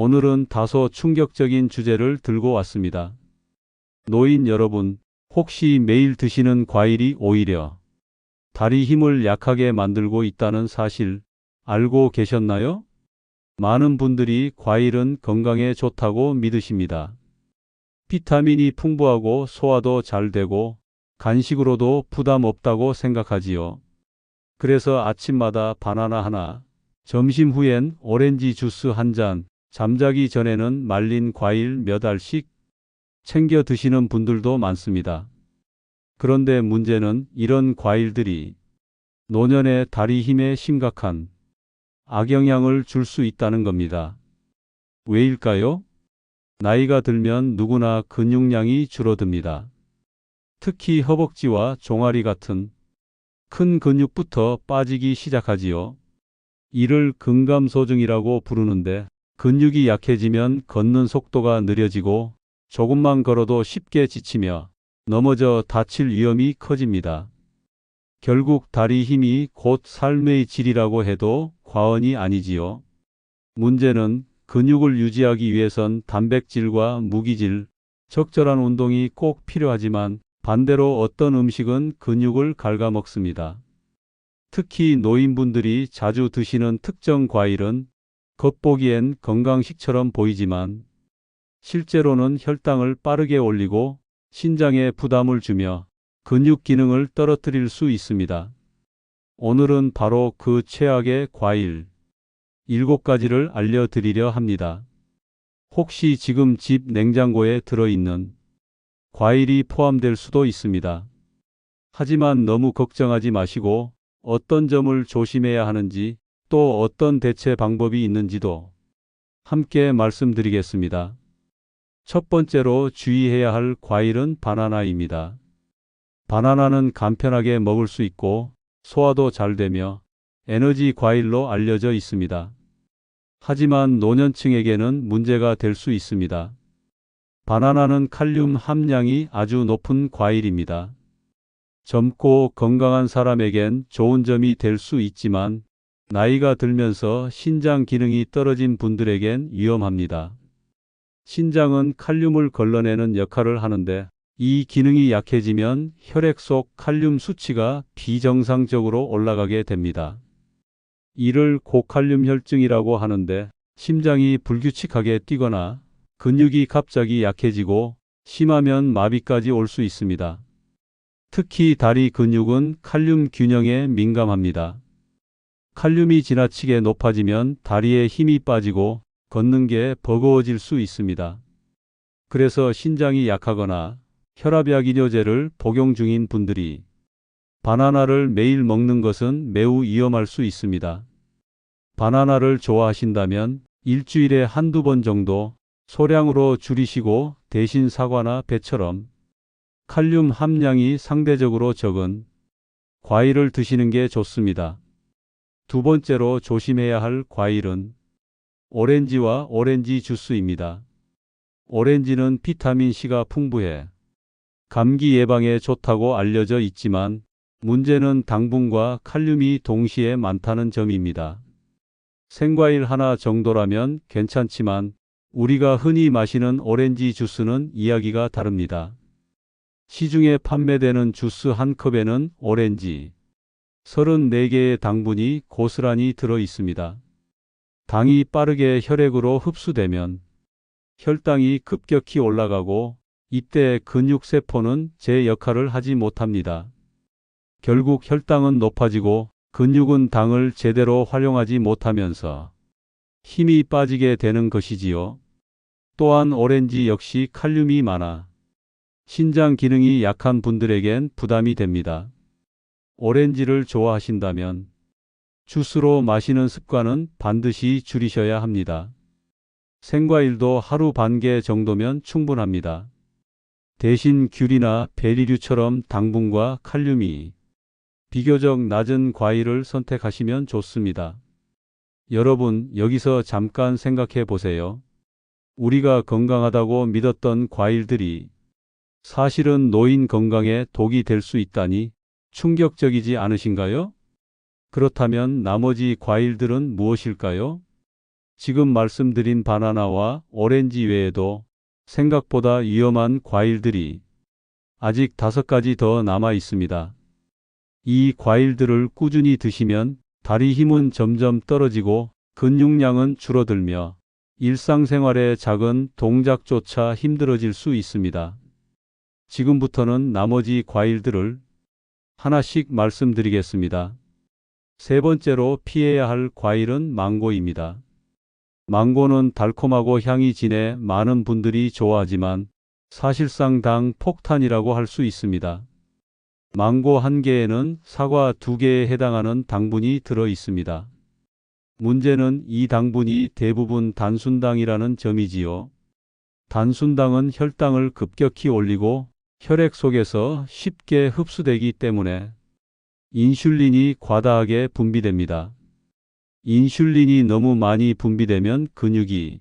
오늘은 다소 충격적인 주제를 들고 왔습니다. 노인 여러분, 혹시 매일 드시는 과일이 오히려 다리 힘을 약하게 만들고 있다는 사실 알고 계셨나요? 많은 분들이 과일은 건강에 좋다고 믿으십니다. 비타민이 풍부하고 소화도 잘 되고 간식으로도 부담 없다고 생각하지요. 그래서 아침마다 바나나 하나, 점심 후엔 오렌지 주스 한 잔, 잠자기 전에는 말린 과일 몇 알씩 챙겨 드시는 분들도 많습니다. 그런데 문제는 이런 과일들이 노년의 다리 힘에 심각한 악영향을 줄 수 있다는 겁니다. 왜일까요? 나이가 들면 누구나 근육량이 줄어듭니다. 특히 허벅지와 종아리 같은 큰 근육부터 빠지기 시작하지요. 이를 근감소증이라고 부르는데 근육이 약해지면 걷는 속도가 느려지고 조금만 걸어도 쉽게 지치며 넘어져 다칠 위험이 커집니다. 결국 다리 힘이 곧 삶의 질이라고 해도 과언이 아니지요. 문제는 근육을 유지하기 위해선 단백질과 무기질, 적절한 운동이 꼭 필요하지만 반대로 어떤 음식은 근육을 갉아먹습니다. 특히 노인분들이 자주 드시는 특정 과일은 겉보기엔 건강식처럼 보이지만 실제로는 혈당을 빠르게 올리고 신장에 부담을 주며 근육 기능을 떨어뜨릴 수 있습니다. 오늘은 바로 그 최악의 과일 7가지를 알려드리려 합니다. 혹시 지금 집 냉장고에 들어있는 과일이 포함될 수도 있습니다. 하지만 너무 걱정하지 마시고 어떤 점을 조심해야 하는지 또 어떤 대체 방법이 있는지도 함께 말씀드리겠습니다. 첫 번째로 주의해야 할 과일은 바나나입니다. 바나나는 간편하게 먹을 수 있고 소화도 잘 되며 에너지 과일로 알려져 있습니다. 하지만 노년층에게는 문제가 될 수 있습니다. 바나나는 칼륨 함량이 아주 높은 과일입니다. 젊고 건강한 사람에겐 좋은 점이 될 수 있지만 나이가 들면서 신장 기능이 떨어진 분들에겐 위험합니다. 신장은 칼륨을 걸러내는 역할을 하는데 이 기능이 약해지면 혈액 속 칼륨 수치가 비정상적으로 올라가게 됩니다. 이를 고칼륨 혈증이라고 하는데 심장이 불규칙하게 뛰거나 근육이 갑자기 약해지고 심하면 마비까지 올 수 있습니다. 특히 다리 근육은 칼륨 균형에 민감합니다. 칼륨이 지나치게 높아지면 다리에 힘이 빠지고 걷는 게 버거워질 수 있습니다. 그래서 신장이 약하거나 혈압약 이뇨제를 복용 중인 분들이 바나나를 매일 먹는 것은 매우 위험할 수 있습니다. 바나나를 좋아하신다면 일주일에 한두 번 정도 소량으로 줄이시고 대신 사과나 배처럼 칼륨 함량이 상대적으로 적은 과일을 드시는 게 좋습니다. 두 번째로 조심해야 할 과일은 오렌지와 오렌지 주스입니다. 오렌지는 비타민C가 풍부해 감기 예방에 좋다고 알려져 있지만 문제는 당분과 칼륨이 동시에 많다는 점입니다. 생과일 하나 정도라면 괜찮지만 우리가 흔히 마시는 오렌지 주스는 이야기가 다릅니다. 시중에 판매되는 주스 한 컵에는 오렌지 34개의 당분이 고스란히 들어 있습니다. 당이 빠르게 혈액으로 흡수되면 혈당이 급격히 올라가고 이때 근육세포는 제 역할을 하지 못합니다. 결국 혈당은 높아지고 근육은 당을 제대로 활용하지 못하면서 힘이 빠지게 되는 것이지요. 또한 오렌지 역시 칼륨이 많아 신장 기능이 약한 분들에겐 부담이 됩니다. 오렌지를 좋아하신다면 주스로 마시는 습관은 반드시 줄이셔야 합니다. 생과일도 하루 반 개 정도면 충분합니다. 대신 귤이나 베리류처럼 당분과 칼륨이 비교적 낮은 과일을 선택하시면 좋습니다. 여러분, 여기서 잠깐 생각해 보세요. 우리가 건강하다고 믿었던 과일들이 사실은 노인 건강에 독이 될 수 있다니 충격적이지 않으신가요? 그렇다면 나머지 과일들은 무엇일까요? 지금 말씀드린 바나나와 오렌지 외에도 생각보다 위험한 과일들이 아직 5가지 더 남아 있습니다. 이 과일들을 꾸준히 드시면 다리 힘은 점점 떨어지고 근육량은 줄어들며 일상생활의 작은 동작조차 힘들어질 수 있습니다. 지금부터는 나머지 과일들을 하나씩 말씀드리겠습니다. 세 번째로 피해야 할 과일은 망고입니다. 망고는 달콤하고 향이 진해 많은 분들이 좋아하지만 사실상 당 폭탄이라고 할 수 있습니다. 망고 한 개에는 사과 2개에 해당하는 당분이 들어 있습니다. 문제는 이 당분이 대부분 단순당이라는 점이지요. 단순당은 혈당을 급격히 올리고 혈액 속에서 쉽게 흡수되기 때문에 인슐린이 과다하게 분비됩니다. 인슐린이 너무 많이 분비되면 근육이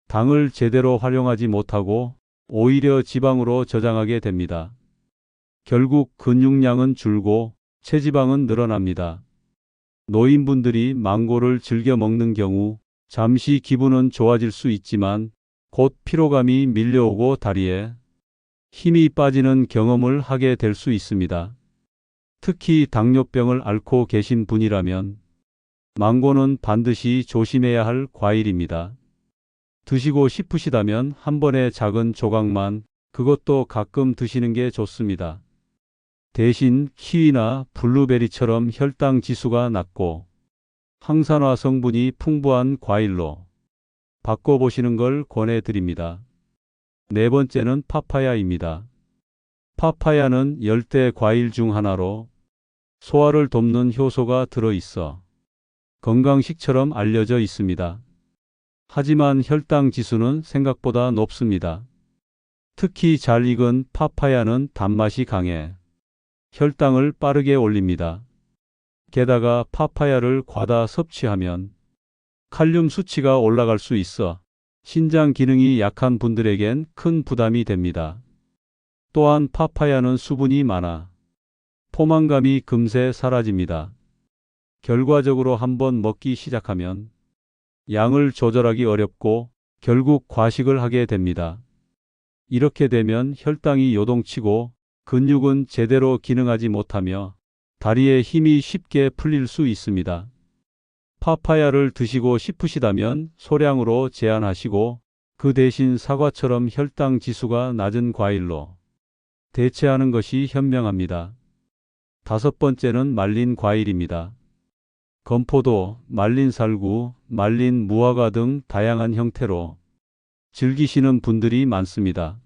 당을 제대로 활용하지 못하고 오히려 지방으로 저장하게 됩니다. 결국 근육량은 줄고 체지방은 늘어납니다. 노인분들이 망고를 즐겨 먹는 경우 잠시 기분은 좋아질 수 있지만 곧 피로감이 밀려오고 다리에 힘이 빠지는 경험을 하게 될 수 있습니다. 특히 당뇨병을 앓고 계신 분이라면 망고는 반드시 조심해야 할 과일입니다. 드시고 싶으시다면 한 번에 작은 조각만, 그것도 가끔 드시는 게 좋습니다. 대신 키위나 블루베리처럼 혈당 지수가 낮고 항산화 성분이 풍부한 과일로 바꿔보시는 걸 권해드립니다. 네 번째는 파파야입니다. 파파야는 열대 과일 중 하나로 소화를 돕는 효소가 들어있어 건강식처럼 알려져 있습니다. 하지만 혈당 지수는 생각보다 높습니다. 특히 잘 익은 파파야는 단맛이 강해 혈당을 빠르게 올립니다. 게다가 파파야를 과다 섭취하면 칼륨 수치가 올라갈 수 있어 신장 기능이 약한 분들에겐 큰 부담이 됩니다. 또한 파파야는 수분이 많아 포만감이 금세 사라집니다. 결과적으로 한번 먹기 시작하면 양을 조절하기 어렵고 결국 과식을 하게 됩니다. 이렇게 되면 혈당이 요동치고 근육은 제대로 기능하지 못하며 다리에 힘이 쉽게 풀릴 수 있습니다. 파파야를 드시고 싶으시다면 소량으로 제한하시고 그 대신 사과처럼 혈당 지수가 낮은 과일로 대체하는 것이 현명합니다. 5번째는 말린 과일입니다. 건포도, 말린 살구, 말린 무화과 등 다양한 형태로 즐기시는 분들이 많습니다.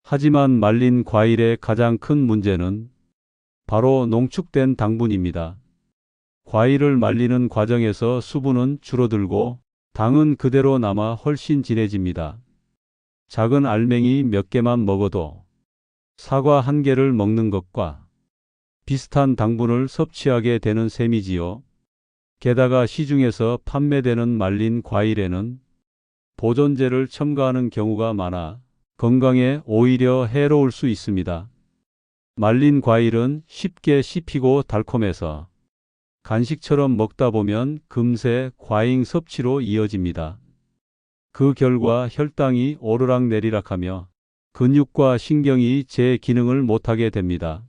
하지만 말린 과일의 가장 큰 문제는 바로 농축된 당분입니다. 과일을 말리는 과정에서 수분은 줄어들고 당은 그대로 남아 훨씬 진해집니다. 작은 알맹이 몇 개만 먹어도 사과 한 개를 먹는 것과 비슷한 당분을 섭취하게 되는 셈이지요. 게다가 시중에서 판매되는 말린 과일에는 보존제를 첨가하는 경우가 많아 건강에 오히려 해로울 수 있습니다. 말린 과일은 쉽게 씹히고 달콤해서 간식처럼 먹다 보면 금세 과잉 섭취로 이어집니다. 그 결과 혈당이 오르락내리락하며 근육과 신경이 제 기능을 못하게 됩니다.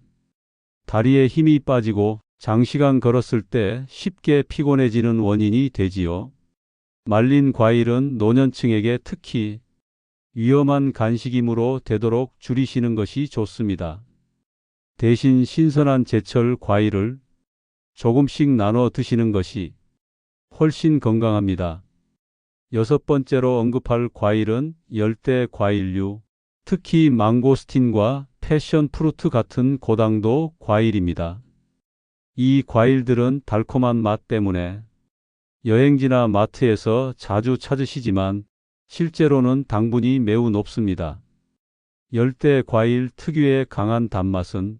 다리에 힘이 빠지고 장시간 걸었을 때 쉽게 피곤해지는 원인이 되지요. 말린 과일은 노년층에게 특히 위험한 간식이므로 되도록 줄이시는 것이 좋습니다. 대신 신선한 제철 과일을 조금씩 나눠 드시는 것이 훨씬 건강합니다. 6번째로 언급할 과일은 열대 과일류, 특히 망고스틴과 패션프루트 같은 고당도 과일입니다. 이 과일들은 달콤한 맛 때문에 여행지나 마트에서 자주 찾으시지만 실제로는 당분이 매우 높습니다. 열대 과일 특유의 강한 단맛은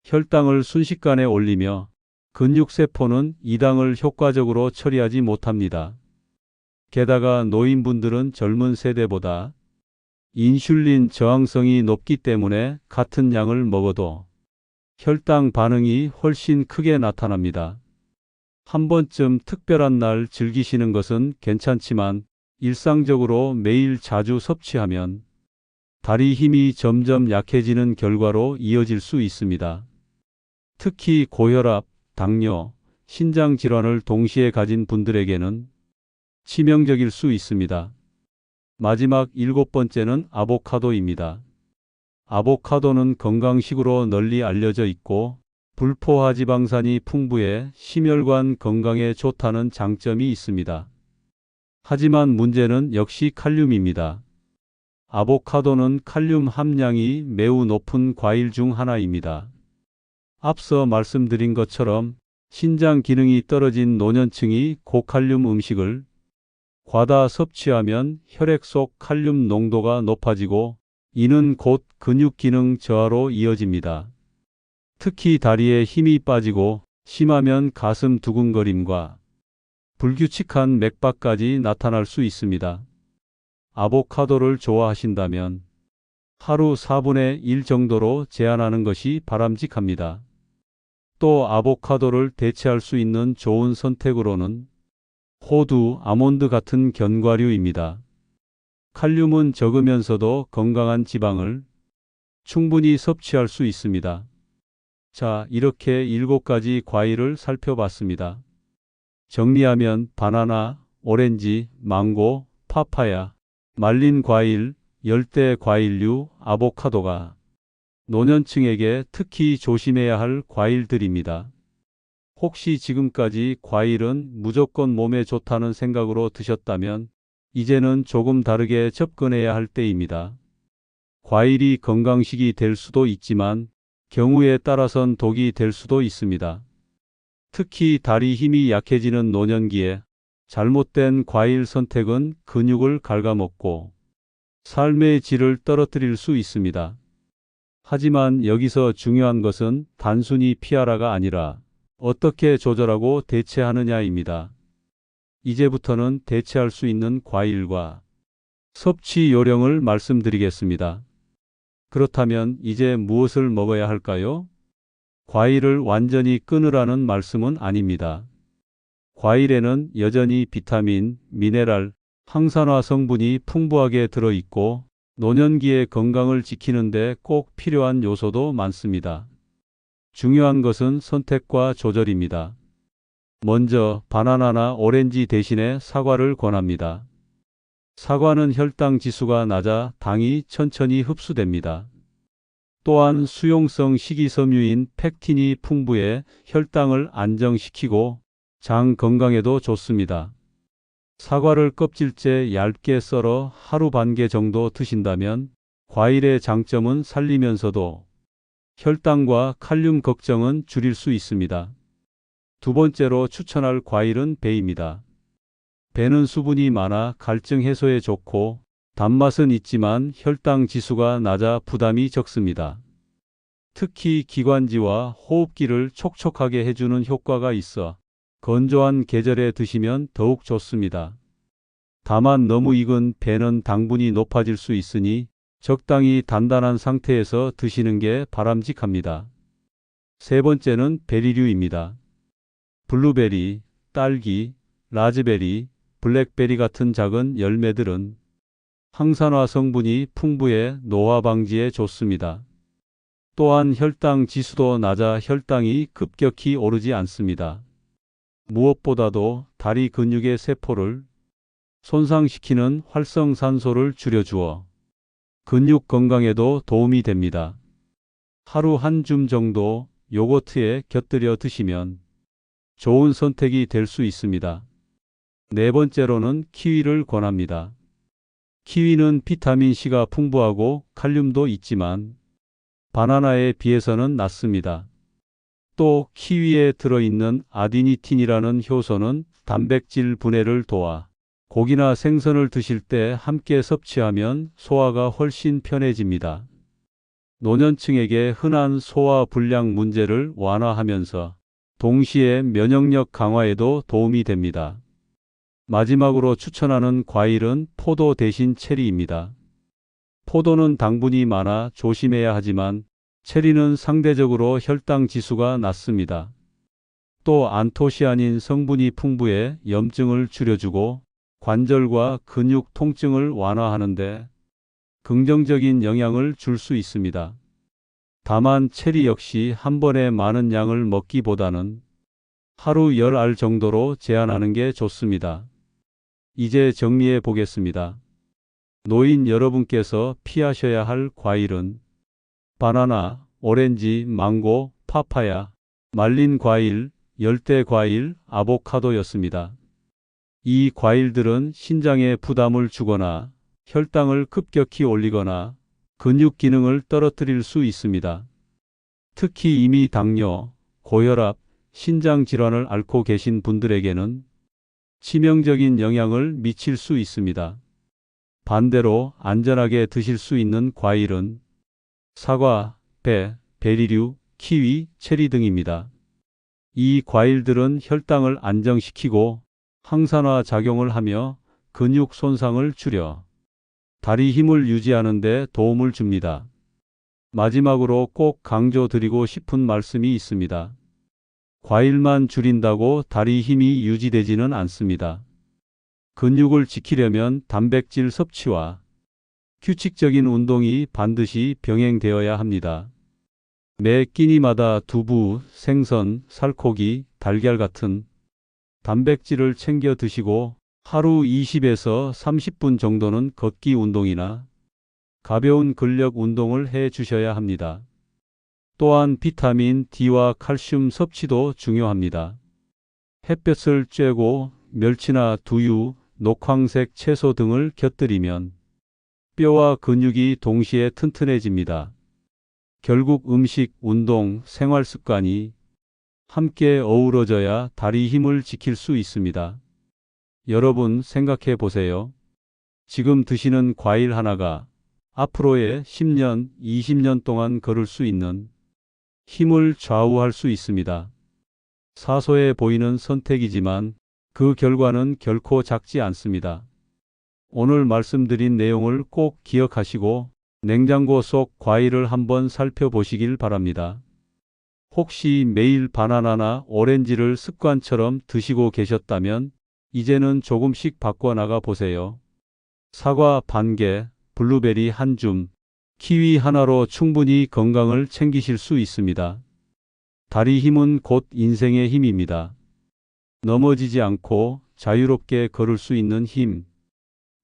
혈당을 순식간에 올리며 근육세포는 이 당을 효과적으로 처리하지 못합니다. 게다가 노인분들은 젊은 세대보다 인슐린 저항성이 높기 때문에 같은 양을 먹어도 혈당 반응이 훨씬 크게 나타납니다. 한 번쯤 특별한 날 즐기시는 것은 괜찮지만 일상적으로 매일 자주 섭취하면 다리 힘이 점점 약해지는 결과로 이어질 수 있습니다. 특히 고혈압, 당뇨, 신장 질환을 동시에 가진 분들에게는 치명적일 수 있습니다. 마지막 7번째는 아보카도입니다. 아보카도는 건강식으로 널리 알려져 있고 불포화 지방산이 풍부해 심혈관 건강에 좋다는 장점이 있습니다. 하지만 문제는 역시 칼륨입니다. 아보카도는 칼륨 함량이 매우 높은 과일 중 하나입니다. 앞서 말씀드린 것처럼 신장 기능이 떨어진 노년층이 고칼륨 음식을 과다 섭취하면 혈액 속 칼륨 농도가 높아지고 이는 곧 근육 기능 저하로 이어집니다. 특히 다리에 힘이 빠지고 심하면 가슴 두근거림과 불규칙한 맥박까지 나타날 수 있습니다. 아보카도를 좋아하신다면 하루 4분의 1 정도로 제한하는 것이 바람직합니다. 또 아보카도를 대체할 수 있는 좋은 선택으로는 호두, 아몬드 같은 견과류입니다. 칼륨은 적으면서도 건강한 지방을 충분히 섭취할 수 있습니다. 자, 이렇게 7가지 과일을 살펴봤습니다. 정리하면 바나나, 오렌지, 망고, 파파야, 말린 과일, 열대 과일류, 아보카도가 노년층에게 특히 조심해야 할 과일들입니다. 혹시 지금까지 과일은 무조건 몸에 좋다는 생각으로 드셨다면 이제는 조금 다르게 접근해야 할 때입니다. 과일이 건강식이 될 수도 있지만 경우에 따라선 독이 될 수도 있습니다. 특히 다리 힘이 약해지는 노년기에 잘못된 과일 선택은 근육을 갉아먹고 삶의 질을 떨어뜨릴 수 있습니다. 하지만 여기서 중요한 것은 단순히 피하라가 아니라 어떻게 조절하고 대체하느냐입니다. 이제부터는 대체할 수 있는 과일과 섭취 요령을 말씀드리겠습니다. 그렇다면 이제 무엇을 먹어야 할까요? 과일을 완전히 끊으라는 말씀은 아닙니다. 과일에는 여전히 비타민, 미네랄, 항산화 성분이 풍부하게 들어있고 노년기의 건강을 지키는 데 꼭 필요한 요소도 많습니다. 중요한 것은 선택과 조절입니다. 먼저 바나나나 오렌지 대신에 사과를 권합니다. 사과는 혈당 지수가 낮아 당이 천천히 흡수됩니다. 또한 수용성 식이섬유인 팩틴이 풍부해 혈당을 안정시키고 장 건강에도 좋습니다. 사과를 껍질째 얇게 썰어 하루 반 개 정도 드신다면 과일의 장점은 살리면서도 혈당과 칼륨 걱정은 줄일 수 있습니다. 두 번째로 추천할 과일은 배입니다. 배는 수분이 많아 갈증 해소에 좋고 단맛은 있지만 혈당 지수가 낮아 부담이 적습니다. 특히 기관지와 호흡기를 촉촉하게 해주는 효과가 있어 건조한 계절에 드시면 더욱 좋습니다. 다만 너무 익은 배는 당분이 높아질 수 있으니 적당히 단단한 상태에서 드시는 게 바람직합니다. 세 번째는 베리류입니다. 블루베리, 딸기, 라즈베리, 블랙베리 같은 작은 열매들은 항산화 성분이 풍부해 노화 방지에 좋습니다. 또한 혈당 지수도 낮아 혈당이 급격히 오르지 않습니다. 무엇보다도 다리 근육의 세포를 손상시키는 활성산소를 줄여주어 근육 건강에도 도움이 됩니다. 하루 한 줌 정도 요거트에 곁들여 드시면 좋은 선택이 될 수 있습니다. 네 번째로는 키위를 권합니다. 키위는 비타민C가 풍부하고 칼륨도 있지만 바나나에 비해서는 낮습니다. 또 키위에 들어있는 아디니틴이라는 효소는 단백질 분해를 도와 고기나 생선을 드실 때 함께 섭취하면 소화가 훨씬 편해집니다. 노년층에게 흔한 소화 불량 문제를 완화하면서 동시에 면역력 강화에도 도움이 됩니다. 마지막으로 추천하는 과일은 포도 대신 체리입니다. 포도는 당분이 많아 조심해야 하지만 체리는 상대적으로 혈당 지수가 낮습니다. 또 안토시아닌 성분이 풍부해 염증을 줄여주고 관절과 근육 통증을 완화하는데 긍정적인 영향을 줄 수 있습니다. 다만 체리 역시 한 번에 많은 양을 먹기보다는 하루 10알 정도로 제한하는 게 좋습니다. 이제 정리해 보겠습니다. 노인 여러분께서 피하셔야 할 과일은 바나나, 오렌지, 망고, 파파야, 말린 과일, 열대 과일, 아보카도였습니다. 이 과일들은 신장에 부담을 주거나 혈당을 급격히 올리거나 근육 기능을 떨어뜨릴 수 있습니다. 특히 이미 당뇨, 고혈압, 신장 질환을 앓고 계신 분들에게는 치명적인 영향을 미칠 수 있습니다. 반대로 안전하게 드실 수 있는 과일은 사과, 배, 베리류, 키위, 체리 등입니다. 이 과일들은 혈당을 안정시키고 항산화 작용을 하며 근육 손상을 줄여 다리 힘을 유지하는 데 도움을 줍니다. 마지막으로 꼭 강조드리고 싶은 말씀이 있습니다. 과일만 줄인다고 다리 힘이 유지되지는 않습니다. 근육을 지키려면 단백질 섭취와 규칙적인 운동이 반드시 병행되어야 합니다. 매 끼니마다 두부, 생선, 살코기, 달걀 같은 단백질을 챙겨 드시고 하루 20에서 30분 정도는 걷기 운동이나 가벼운 근력 운동을 해 주셔야 합니다. 또한 비타민 D와 칼슘 섭취도 중요합니다. 햇볕을 쬐고 멸치나 두유, 녹황색 채소 등을 곁들이면 뼈와 근육이 동시에 튼튼해집니다. 결국 음식, 운동, 생활 습관이 함께 어우러져야 다리 힘을 지킬 수 있습니다. 여러분 생각해 보세요. 지금 드시는 과일 하나가 앞으로의 10년, 20년 동안 걸을 수 있는 힘을 좌우할 수 있습니다. 사소해 보이는 선택이지만 그 결과는 결코 작지 않습니다. 오늘 말씀드린 내용을 꼭 기억하시고 냉장고 속 과일을 한번 살펴보시길 바랍니다. 혹시 매일 바나나나 오렌지를 습관처럼 드시고 계셨다면 이제는 조금씩 바꿔나가 보세요. 사과 반 개, 블루베리 한 줌, 키위 하나로 충분히 건강을 챙기실 수 있습니다. 다리 힘은 곧 인생의 힘입니다. 넘어지지 않고 자유롭게 걸을 수 있는 힘.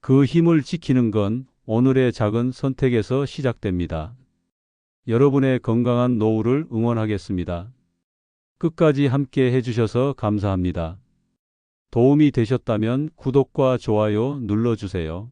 그 힘을 지키는 건 오늘의 작은 선택에서 시작됩니다. 여러분의 건강한 노후를 응원하겠습니다. 끝까지 함께 해주셔서 감사합니다. 도움이 되셨다면 구독과 좋아요 눌러주세요.